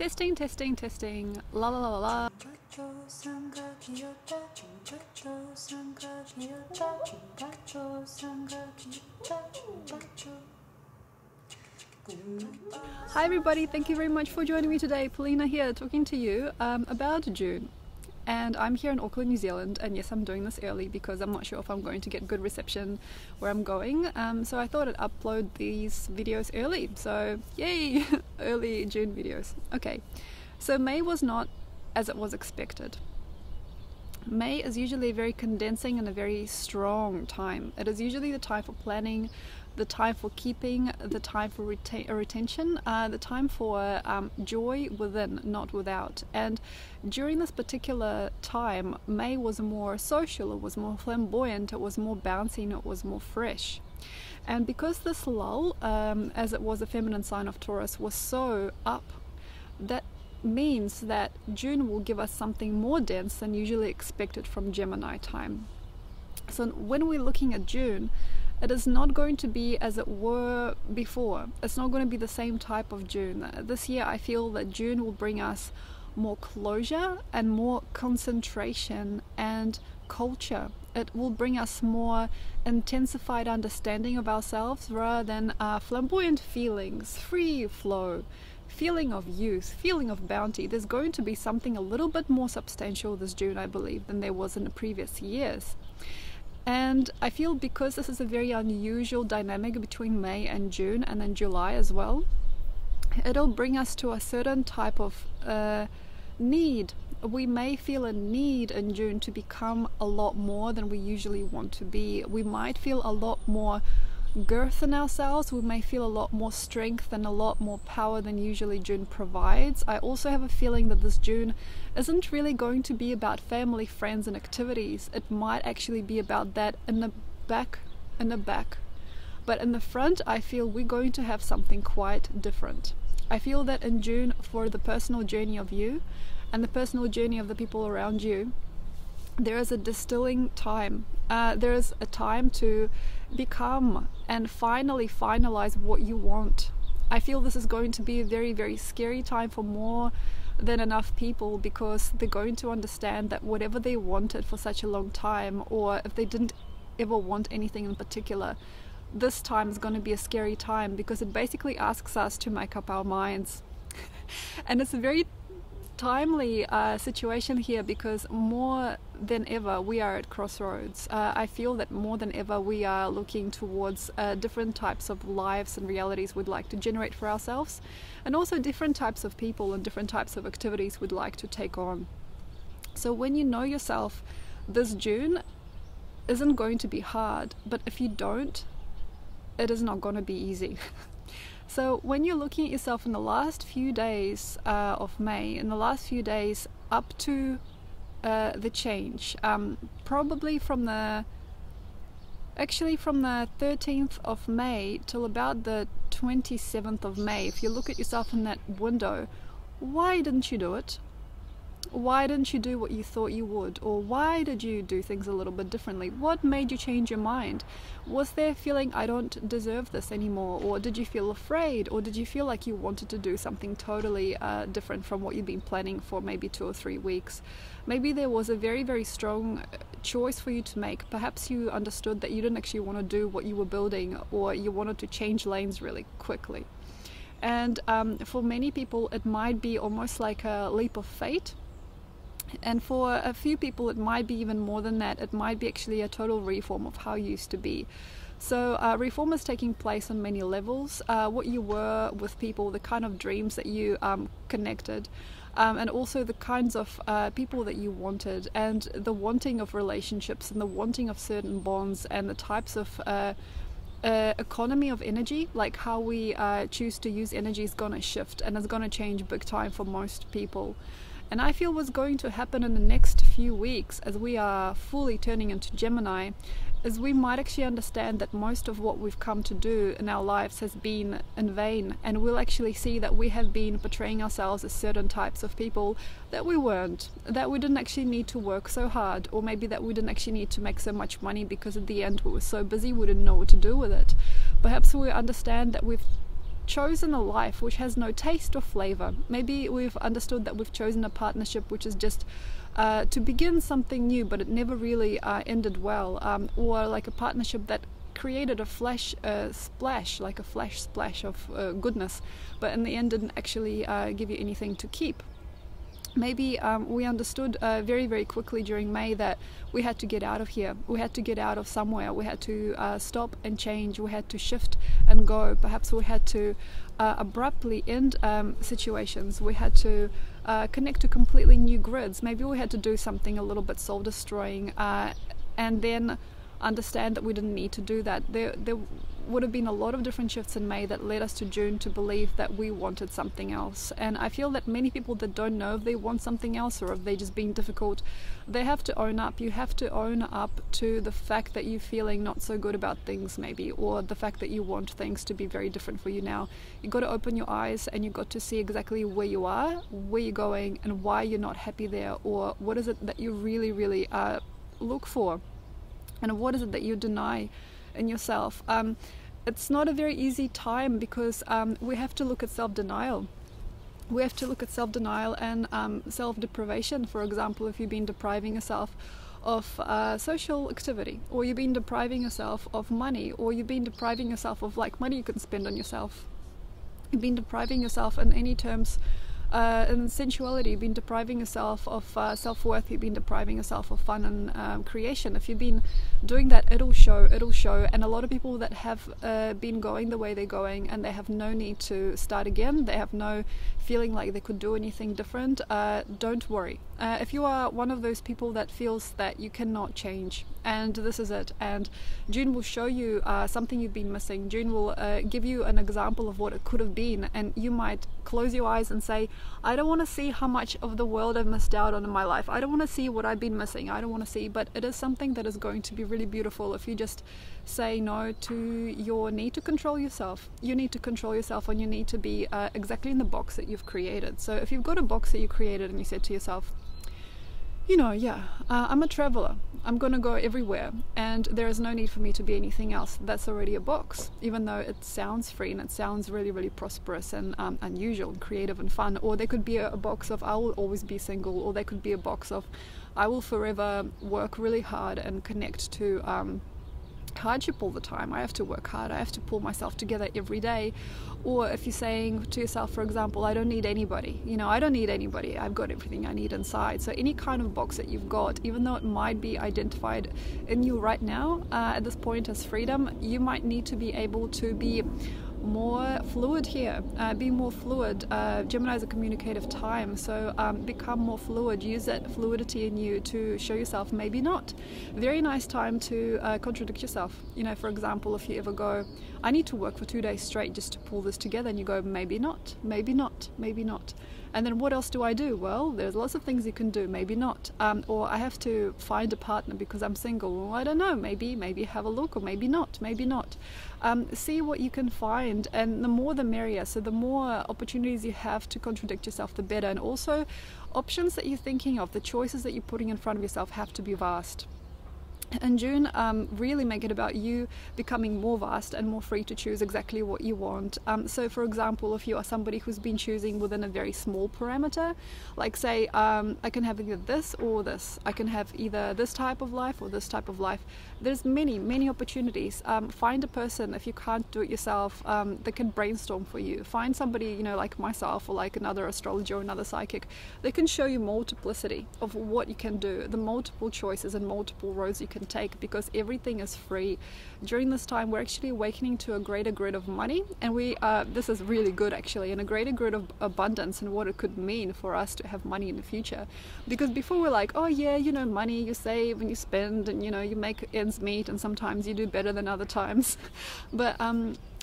Testing, testing, testing. La la la la la. Hi everybody, thank you very much for joining me today. Polina here, talking to you about June. And I'm here in Auckland, New Zealand, and yes, I'm doing this early because I'm not sure if I'm going to get good reception where I'm going, so I thought I'd upload these videos early, so yay, early June videos. Okay, so May was not as it was expected. May is usually a very condensing and a very strong time. It is usually the time for planning, the time for keeping, the time for retention, the time for joy within, not without. And during this particular time, May was more social, it was more flamboyant, it was more bouncy, and it was more fresh. And because this lull, as it was a feminine sign of Taurus, was so up, that means that June will give us something more dense than usually expected from Gemini time. So when we're looking at June, it is not going to be as it were before. It's not going to be the same type of June. This year I feel that June will bring us more closure and more concentration and culture. It will bring us more intensified understanding of ourselves rather than flamboyant feelings, free flow, feeling of youth, feeling of bounty. There's going to be something a little bit more substantial this June, I believe, than there was in the previous years. And I feel because this is a very unusual dynamic between May and June, and then July as well, it'll bring us to a certain type of need. We may feel a need in June to become a lot more than we usually want to be. We might feel a lot more girth in ourselves. We may feel a lot more strength and a lot more power than usually June provides. I also have a feeling that this June isn't really going to be about family, friends and activities. It might actually be about that in the back. But in the front, I feel we're going to have something quite different. I feel that in June, for the personal journey of you and the personal journey of the people around you, there is a distilling time. There is a time to become and finally finalize what you want. I feel this is going to be a very, very scary time for more than enough people, because they're going to understand that whatever they wanted for such a long time, or if they didn't ever want anything in particular, this time is going to be a scary time because it basically asks us to make up our minds. And it's a very timely situation here, because more than ever we are at crossroads. I feel that more than ever we are looking towards different types of lives and realities we'd like to generate for ourselves, and also different types of people and different types of activities we'd like to take on. So when you know yourself, this June isn't going to be hard, but if you don't, it is not going to be easy. So when you're looking at yourself in the last few days of May, in the last few days up to the change, probably from the 13th of May till about the 27th of May, if you look at yourself in that window, why didn't you do it? Why didn't you do what you thought you would? Or why did you do things a little bit differently? What made you change your mind? Was there a feeling, I don't deserve this anymore? Or did you feel afraid? Or did you feel like you wanted to do something totally different from what you've been planning for maybe 2 or 3 weeks? Maybe there was a very, very strong choice for you to make. Perhaps you understood that you didn't actually want to do what you were building, or you wanted to change lanes really quickly. And for many people it might be almost like a leap of fate. And for a few people it might be even more than that. It might be actually a total reform of how you used to be. So reform is taking place on many levels. What you were with people, the kind of dreams that you connected, and also the kinds of people that you wanted, and the wanting of relationships and the wanting of certain bonds, and the types of economy of energy, like how we choose to use energy, is going to shift, and it's going to change big time for most people. And I feel what's going to happen in the next few weeks, as we are fully turning into Gemini, is we might actually understand that most of what we've come to do in our lives has been in vain, and we'll actually see that we have been portraying ourselves as certain types of people that we weren't, that we didn't actually need to work so hard, or maybe that we didn't actually need to make so much money because at the end we were so busy we didn't know what to do with it. Perhaps we understand that we've chosen a life which has no taste or flavor. Maybe we've understood that we've chosen a partnership which is just to begin something new, but it never really ended well, or like a partnership that created a flash splash, like a flash splash of goodness, but in the end didn't actually give you anything to keep. Maybe we understood very, very quickly during May that we had to get out of here. We had to get out of somewhere. We had to stop and change. We had to shift and go. Perhaps we had to abruptly end situations. We had to connect to completely new grids. Maybe we had to do something a little bit soul-destroying and then understand that we didn't need to do that. There would have been a lot of different shifts in May that led us to June to believe that we wanted something else. And I feel that many people that don't know if they want something else or if they're just being difficult, they have to own up. You have to own up to the fact that you're feeling not so good about things, maybe, or the fact that you want things to be very different for you now. You've got to open your eyes and you've got to see exactly where you are, where you're going, and why you're not happy there, or what is it that you really, really look for, and what is it that you deny in yourself. It's not a very easy time because we have to look at self-denial. We have to look at self-denial and self-deprivation. For example, if you've been depriving yourself of social activity, or you've been depriving yourself of money, or you've been depriving yourself of like money you can spend on yourself. You've been depriving yourself in any terms in sensuality. You've been depriving yourself of self-worth. You've been depriving yourself of fun and creation. If you've been doing that, it'll show. And a lot of people that have been going the way they're going and they have no need to start again, they have no feeling like they could do anything different, don't worry. If you are one of those people that feels that you cannot change, and this is it, and June will show you something you've been missing. June will give you an example of what it could have been, and you might close your eyes and say, I don't want to see how much of the world I've missed out on in my life. I don't want to see what I've been missing. I don't want to see, but it is something that is going to be really beautiful if you just say no to your need to control yourself. You need to control yourself, and you need to be exactly in the box that you've created. So if you've got a box that you created and you said to yourself, you know, I'm a traveler, I'm gonna go everywhere, and there is no need for me to be anything else. That's already a box, even though it sounds free and it sounds really, really prosperous and unusual and creative and fun. Or there could be a box of I will always be single, or there could be a box of I will forever work really hard and connect to hardship all the time. I have to work hard, I have to pull myself together every day. Or if you're saying to yourself, for example, I don't need anybody, I don't need anybody, I've got everything I need inside. So any kind of box that you've got, even though it might be identified in you right now at this point as freedom, you might need to be able to be more fluid here, be more fluid. Gemini is a communicative time, so become more fluid. Use that fluidity in you to show yourself maybe not. Very nice time to contradict yourself. For example, if you ever go, I need to work for 2 days straight just to pull this together, and you go, maybe not, maybe not, maybe not. And then what else do I do? Well, there's lots of things you can do. Maybe not. Or I have to find a partner because I'm single. Well, I don't know. Maybe have a look, or maybe not. Maybe not. See what you can find, and the more the merrier. So the more opportunities you have to contradict yourself, the better. And also, options that you're thinking of, the choices that you're putting in front of yourself have to be vast. And June, really make it about you becoming more vast and more free to choose exactly what you want. So for example, if you are somebody who's been choosing within a very small parameter, like say, I can have either this or this. I can have either this type of life or this type of life. There's many opportunities. Find a person, if you can't do it yourself, that can brainstorm for you. Find somebody, like myself, or like another astrologer or another psychic. They can show you multiplicity of what you can do, the multiple choices and multiple roads you can take, because everything is free. During this time, we're actually awakening to a greater grid of money, and this is really good actually, and a greater grid of abundance and what it could mean for us to have money in the future. Because before we're like, oh yeah, money, you save and you spend, and you make ends meet, and sometimes you do better than other times. But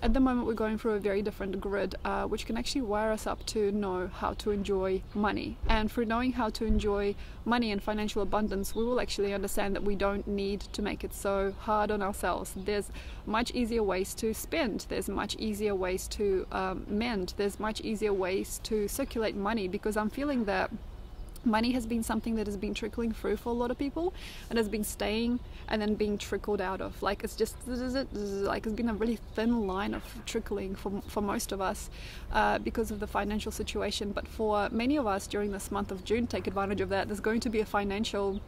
at the moment we're going through a very different grid, which can actually wire us up to know how to enjoy money. And for knowing how to enjoy money and financial abundance, we will actually understand that we don't need to make it so hard on ourselves. There's much easier ways to spend. There's much easier ways to mend. There's much easier ways to circulate money, because I'm feeling that Money has been something that has been trickling through for a lot of people and has been staying and then being trickled out of. Like it's just like it's been a really thin line of trickling for most of us because of the financial situation. But for many of us during this month of June, take advantage of that. There's going to be a financial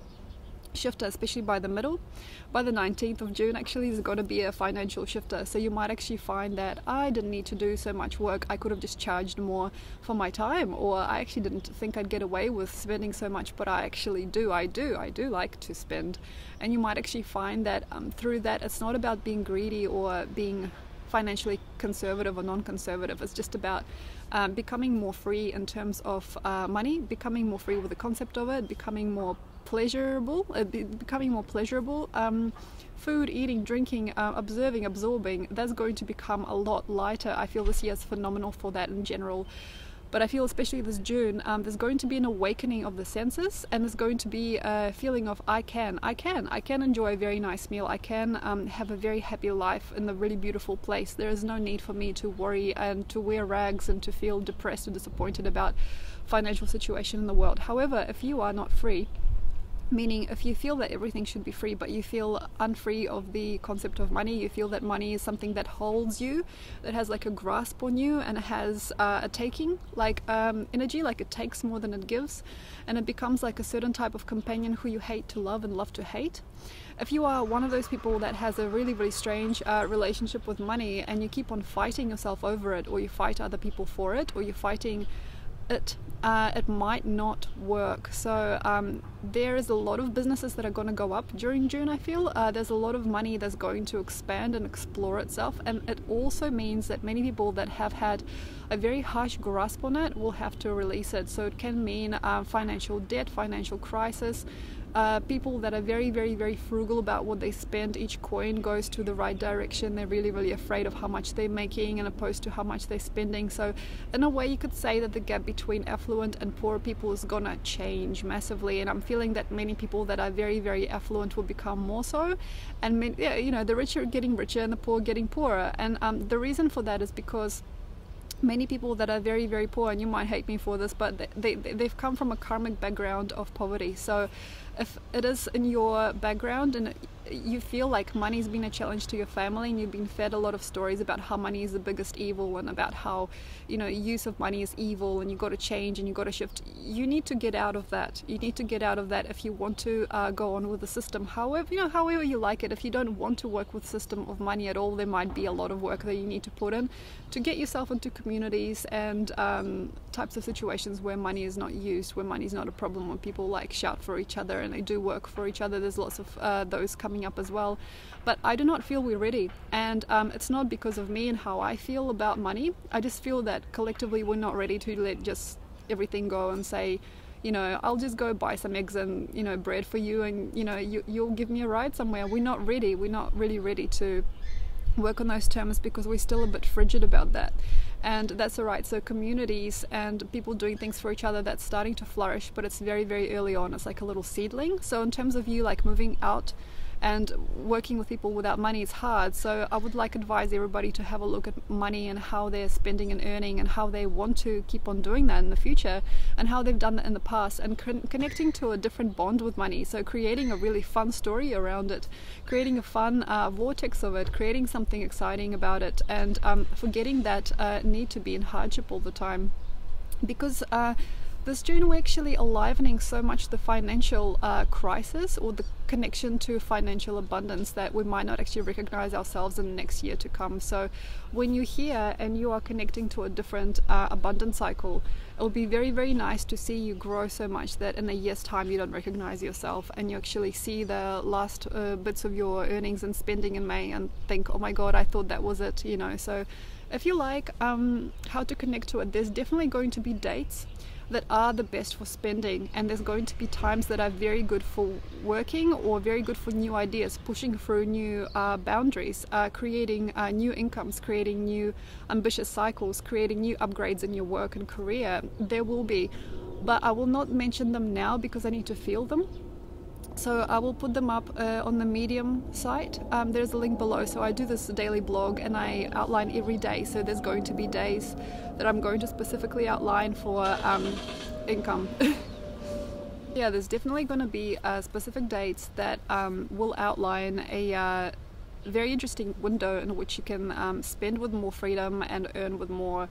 shifter, especially by the 19th of June. Actually, there's going to be a financial shifter, so you might actually find that I didn't need to do so much work. I could have just charged more for my time, or I actually didn't think I'd get away with spending so much, but I actually do. I do like to spend. And you might actually find that through that, it's not about being greedy or being financially conservative or non-conservative. It's just about becoming more free in terms of money, becoming more free with the concept of it, becoming more pleasurable, food, eating, drinking, observing, absorbing. That's going to become a lot lighter. I feel this year is phenomenal for that in general, but I feel especially this June there's going to be an awakening of the senses, and there's going to be a feeling of I can enjoy a very nice meal. I can have a very happy life in a really beautiful place. There is no need for me to worry and to wear rags and to feel depressed and disappointed about financial situation in the world. However, if you are not free, meaning if you feel that everything should be free but you feel unfree of the concept of money, you feel that money is something that holds you, that has like a grasp on you, and it has a taking like energy, like it takes more than it gives, and it becomes like a certain type of companion who you hate to love and love to hate. If you are one of those people that has a really strange relationship with money, and you keep on fighting yourself over it, or you fight other people for it, or you're fighting it, it might not work. So there is a lot of businesses that are going to go up during June. I feel there's a lot of money that's going to expand and explore itself, and it also means that many people that have had a very harsh grasp on it will have to release it. So it can mean financial debt, financial crisis. People that are very frugal about what they spend. Each coin goes to the right direction. They're really afraid of how much they're making and opposed to how much they're spending. So in a way you could say that the gap between affluent and poor people is gonna change massively, and I'm feeling that many people that are very affluent will become more so, and the rich are getting richer and the poor getting poorer. And the reason for that is because many people that are very poor, and you might hate me for this, but they've come from a karmic background of poverty. So if it is in your background and you feel like money's been a challenge to your family, and you've been fed a lot of stories about how money is the biggest evil, and about how use of money is evil, and you got to change and you got to shift, you need to get out of that. You need to get out of that if you want to go on with the system. However you like it. If you don't want to work with system of money at all, there might be a lot of work that you need to put in to get yourself into communities and types of situations where money is not used, where money is not a problem, when people like shout for each other and they do work for each other. There's lots of those coming up as well. But I do not feel we're ready, and it's not because of me and how I feel about money. I just feel that collectively we're not ready to let just everything go and say, I'll just go buy some eggs and bread for you, and you'll give me a ride somewhere. We're not ready. We're not really ready to work on those terms because we're still a bit frigid about that. And that's alright. So communities and people doing things for each other, that's starting to flourish, but it's very early on. It's like a little seedling. So in terms of you like moving out and working with people without money, is hard. So I would advise everybody to have a look at money and how they're spending and earning, and how they want to keep on doing that in the future, and how they've done that in the past, and connecting to a different bond with money. So creating a really fun story around it, creating a fun vortex of it, creating something exciting about it, and forgetting that need to be in hardship all the time. Because this June we're actually alivening so much the financial crisis, or the connection to financial abundance, that we might not actually recognize ourselves in the next year to come. So when you're here and you are connecting to a different abundance cycle, it'll be very nice to see you grow so much that in a year's time you don't recognize yourself, and you actually see the last bits of your earnings and spending in May and think, oh my god, I thought that was it. So if you like how to connect to it, there's definitely going to be dates that are the best for spending, and there's going to be times that are very good for working, or very good for new ideas, pushing through new boundaries, creating new incomes, creating new ambitious cycles, creating new upgrades in your work and career. There will be, but I will not mention them now because I need to feel them. So I will put them up on the Medium site. There's a link below. So I do this daily blog and I outline every day. So there's going to be days that I'm going to specifically outline for income. Yeah, there's definitely going to be specific dates that will outline a very interesting window in which you can spend with more freedom and earn with more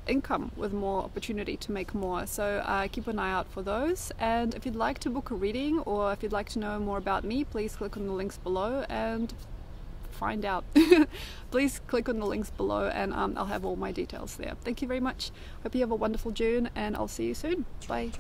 income, with more opportunity to make more. So keep an eye out for those. And if you'd like to book a reading, or if you'd like to know more about me, please click on the links below and find out. Please click on the links below, and I'll have all my details there. Thank you very much. Hope you have a wonderful June, and I'll see you soon. Bye.